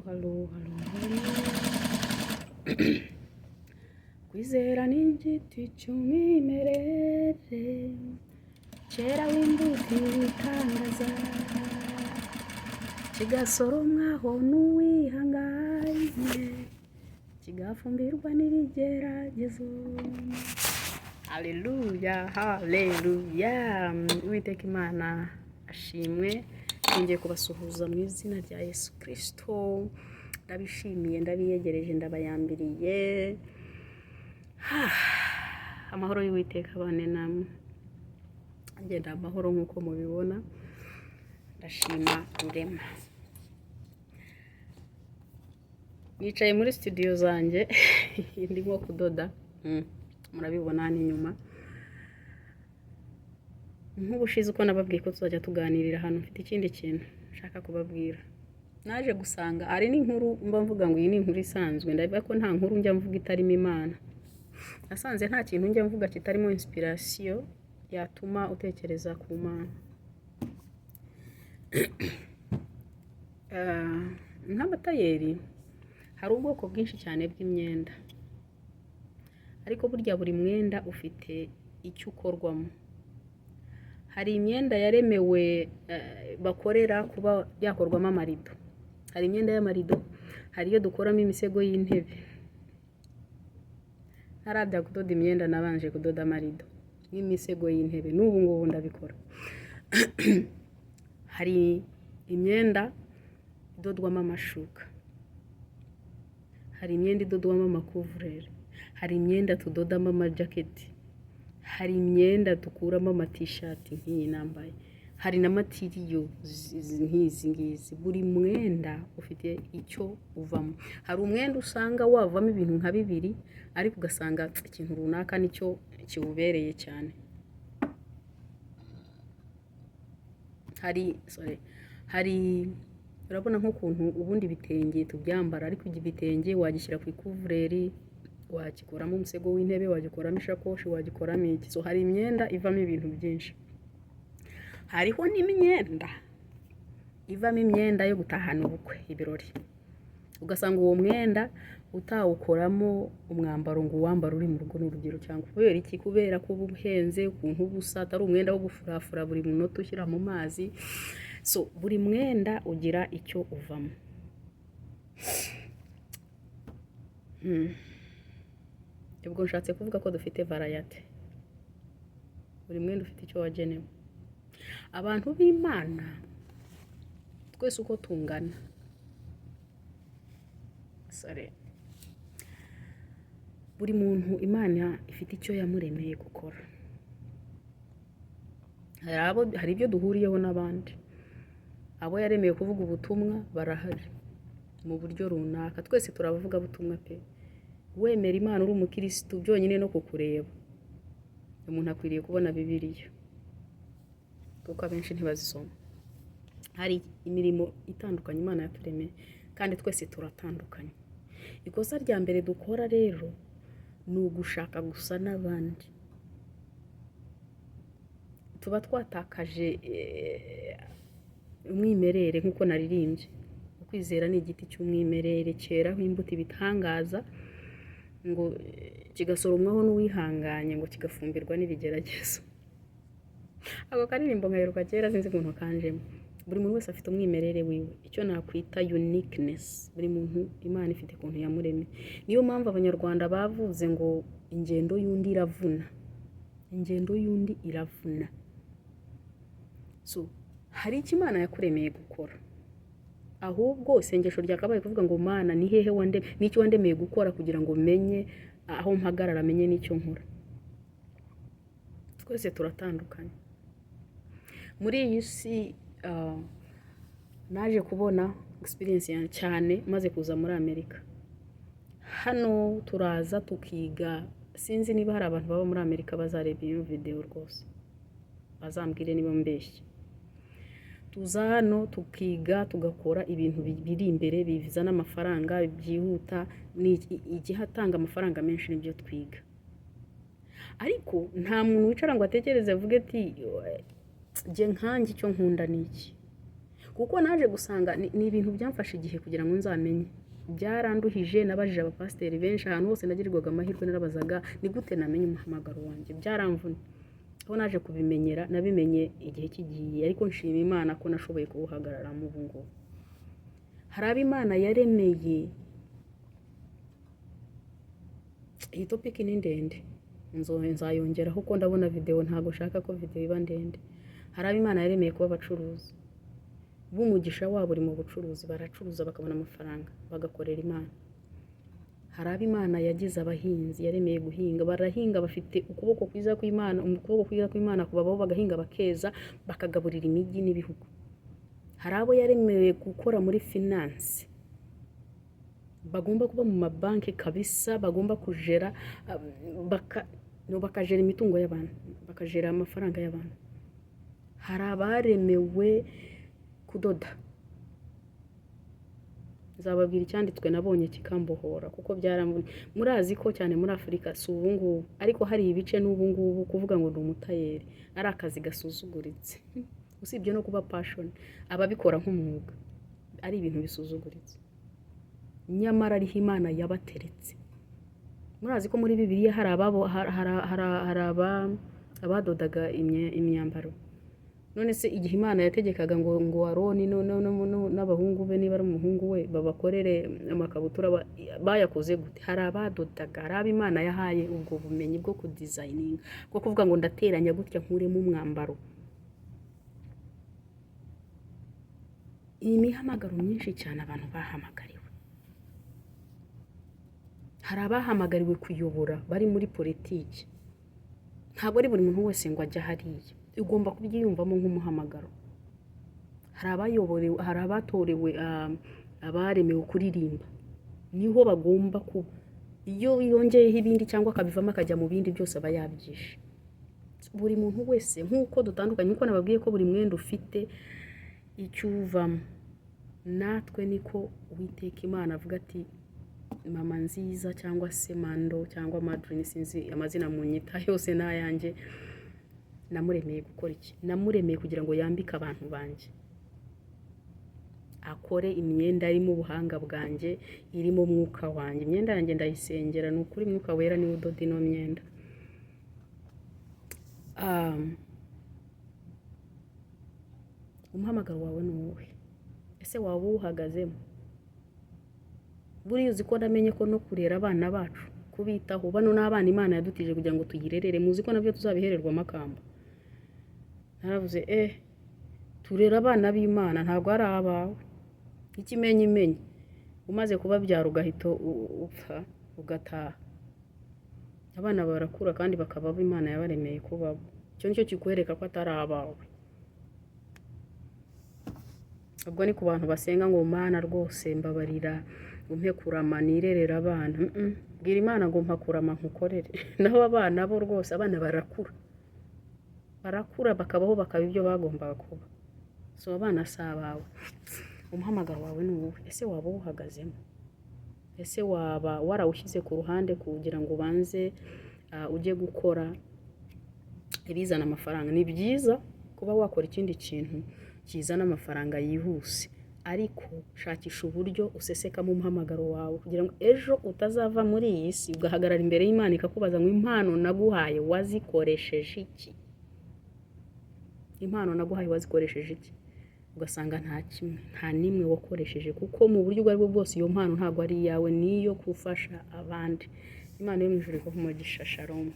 halo. Kwizera ni igiti cy'umwimerere, cyera w'imbuto ibitangaza, kigasoromwaho n'uwihanganye, kigafumbirwa n'ibigeragezo. Haleluya. Uwiteka Imana ashimwe. Ngiye kubasuhuza mu izina rya Yesu Kristo. Ndabishimiye, ndabiyegereje, ndabayambiriye. Amahoro y'Uwiteka abane namwe. Ngenda amahoro nk'uko mubibona. Ndashima urema. Nicaye muri studio zanjye ndimo kudoda. Murabibona hano inyuma. Nk'ubushize uko nababwiye ko tuzajya tuganirira hano, mfite ikindi kintu nshaka kubabwira. Naje gusanga ari n'inkuru mba mvuga ngo iyi ni inkuru isanzwe, ndabivuga ko nta nkuru njya mvuga itarimo Imana. Nasanze nta kintu njya mvuga kitarimo inspiration yatuma utekereza ku Mana. Nk'abatayeri hari ubwoko bwinshi cyane bw'imyenda, ariko burya buri mwenda ufite icyo ukorwamo. Hari imyenda yaremewe bakorera kuba byakorwamo amarido. Hari imyenda y'amarido, hari iyo dukoramo imisego y'intebe. Ntarajya kudoda imyenda, nabanje kudoda amarido n'imisego y'intebe, n'ubu ngubu ndabikora. Hari imyenda idodwamo amashuka, hari imyenda idodwamo amakuvureri, hari imyenda tudodamo amajaketi, hari imyenda dukuramo amatishati nk'iyi nambaye, hari na matiriyo nk'izi ngizi. Buri mwenda ufite icyo uvamo. Hari umwenda usanga wavamo ibintu nka bibiri, ariko ugasanga ikintu runaka nicyo kiwubereye cyane. Hari urabona nk'ukuntu ubundi ibitenge tubyambara, ariko igitenge wagishyira ku ikuvureri, wagikoramo umusego w'intebe, wagikoramo ishakoshi, wagikoramo iki. So hari imyenda ivamo ibintu byinshi. Hariho n'imyenda ivamo imyenda yo gutahana ubukwe, ibirori. Ugasanga uwo mwenda utawukoramo umwambaro ngo uwambara uri mu rugo n'urugero, cyangwa kubera iki? Kubera ko ubuhenze, ukuntu ubusa, atari umwenda wo gufurafura buri munota ushyira mu mazi. So buri mwenda ugira icyo uvamo. Ubwo nshatse kuvuga ko dufite variety. Buri mwenda ufite icyo wagenewe. Abantu b'Imana twese uko tungana, buri muntu Imana ifite icyo yamuremeye gukora. Hari ibyo duhuriyeho n'abandi. Abo yaremeye kuvuga ubutumwa barahari mu buryo runaka. Twese turabavuga butumwa pe. Wemera Imana uri umukirisitu, byonyine no kukureba umuntu akwiriye kubona Bibiliya, kuko abenshi ntibazisoma. Hari imirimo itandukanye Imana yaturemeye, kandi twese turatandukanye. Ikosa rya mbere dukora rero ni ugushaka gusa n'abandi. Tuba twatakaje umwimerere nk'uko naririmbye. Ukwizera ni igiti cy'umwimerere, cyeraho imbuto ibitangaza, ngo kigasoromwaho n'uwihanganye, ngo kigafumbirwa n'ibigeragezo. Ako karirimbo ngaheruka kera, sinzi ukuntu kanjemo. Buri muntu wese afite umwimerere wiwe, icyo nakwita uniqueness. Buri muntu Imana ifite ukuntu yamuremye. Niyo mpamvu Abanyarwanda bavuze ngo ingendo y'undi iravuna. Ingendo y'undi iravuna. So hari icyo Imana yakuremeye gukora. Ahubwo isengesho ryakabaye kuvuga ngo Mana ni hehe n'icyo wandemeye gukora, kugira ngo menye aho mpagarara, menye n'icyo nkora. Twese turatandukanye. Muri iyi si naje kubona experience cyane maze kuza muri Amerika. Hano turaza tukiga, sinzi niba hari abantu baba muri Amerika bazareba iyo video rwose, bazambwire niba mbeshye. Tuza hano tukiga, tugakora ibintu biri imbere bizana amafaranga, byihuta. Ni igihe atanga amafaranga menshi nibyo twiga. Ariko nta muntu wicara ngo atekereze avuge ati nje nkanjye icyo nkunda niki. kuko naje gusanga ni ibintu byamfashe igihe kugira ngo nzamenye, byaranduhije. Nabajije abapasiteri benshi ahantu hose nagirirwaga amahirwe, narabazaga ni gute namenye umuhamagaro wanjye, byaramvuna. aho naje kubimenyera nabimenye igihe kigiye, ariko nshima Imana ko nashoboye kuwuhagararamo ubu ngubu. Hari abo Imana yaremeye, iyi topic ni ndende nzayongeraho kuko ndabona video, ntago shaka ko video iba ndende. Hari abo Imana yaremeye kuba abacuruzi, b'umugisha wabo uri mu bucuruzi, baracuruza bakabona amafaranga bagakorera Imana. Hari abo Imana yagize abahinzi, yaremeye guhinga, barahinga bafite ukuboko kwiza kw'Imana, ukuboko kwiza kw'Imana kubabaho, bagahinga bakeza, bakagaburira imijyi n'ibihugu. Hari abo yaremewe gukora muri finance, bagomba kuba mu mabanki kabisa, bagomba kujera bakajera imitungo y'abantu, bakajera amafaranga y'abantu. Hari abaremewe kudoda, nzababwira icyanditswe nabonye kikambohora kuko byaramvune. Murazi ko cyane muri Afurika si ubu ngubu, ariko hari ibice n'ubu ngubu kuvuga ngo ndi umutayeri ari akazi gasuzuguritse, usibye no kuba passion, ababikora nk'umwuga ari ibintu bisuzuguritse. Nyamara ariho Imana yabateretse. Murazi ko muri Bibiliya hari abadodaga imyambaro. None se igihe Imana yategekaga ngo Aroni n'abahungu be, niba ari umuhungu we, babakorere amakabutura, bayakoze gute? Hari abadodaga, hari abo Imana yahaye ubwo bumenyi bwo kudesigninga, bwo kuvuga ngo ndateranya gutya nkuremo umwambaro. Iyi mihamagaro myinshi cyane abantu bahamagariwe. Hari abahamagariwe kuyobora bari muri politiki. Ntabwo ari buri muntu wese ngo ajya hariya, ugomba kubyiyumvamo nk'umuhamagaro. Hari abayoborewe, hari abatorewe, abaremewe kuririmba, niho bagomba kuba. Iyo yongeyeho ibindi cyangwa akabivamo akajya mu bindi, byose aba yabyishe. Buri muntu wese nk'uko dutandukanye, nk'uko nababwiye ko buri mwenda ufite icyo uvamo, natwe niko Uwiteka Imana avuga ati mama nziza cyangwa se Mando cyangwa Madrine, sinzi amazina munyita yose n'ayanjye, namuremeye gukora iki? Namuremeye kugira ngo yambike abantu banjye, akore imyenda irimo ubuhanga bwanjye, irimo mwuka wanjye. Imyenda yanjye ndayisengera, ni ukuri Mwuka Wera niwe udoda ino myenda. Umuhamagaro wawe ni uwuhe? Ese waba uwuhagazemo? Buriya uzi ko namenye ko no kurera abana bacu, kubitaho, bano n'abana Imana yadutije kugira ngo tuyirerere, muzi ko nabyo tuzabihererwa amakamba. Naravuze turera abana b'Imana, ntabwo ari abawe. Ikimenyimenyi umaze kubabyara ugahita upfa ugataha. Abana barakura kandi bakaba abo Imana yabaremeye kubabo. Icyo nicyo kikwereka ko atari abawe. Ubwo ni ku bantu basenga ngo Mana rwose mbabarira, umpe kurama nirerera abana. Bwira Imana ngo mpa kurama nkukorere. Naho abana bo rwose, abana barakura bakabaho, bakaba ibyo bagombaga kuba. So abana si abawe. Umuhamagaro wawe ni uwuhe? Ese waba uwuhagazemo? Ese waba warawushyize ku ruhande kugira ngo ubanze ujye gukora ibizana amafaranga? Ni byiza kuba wakora ikindi kintu kizana amafaranga yihuse, ariko shakisha uburyo usesekamo umuhamagaro wawe kugira ngo ejo utazava muri iyi si ugahagarara imbere y'Imana ikakubaza ngo impano naguhaye wazikoresheje iki? Impano naguhaye wazikoresheje iki? Ugasanga nta kimwe, nta nimwe wakoresheje, kuko mu buryo ubwo aribwo bwose iyo mpano ntabwo ari iyawe, niyo gufasha abandi. Imana yo mu ijuru iguhe umugisha. Shalom.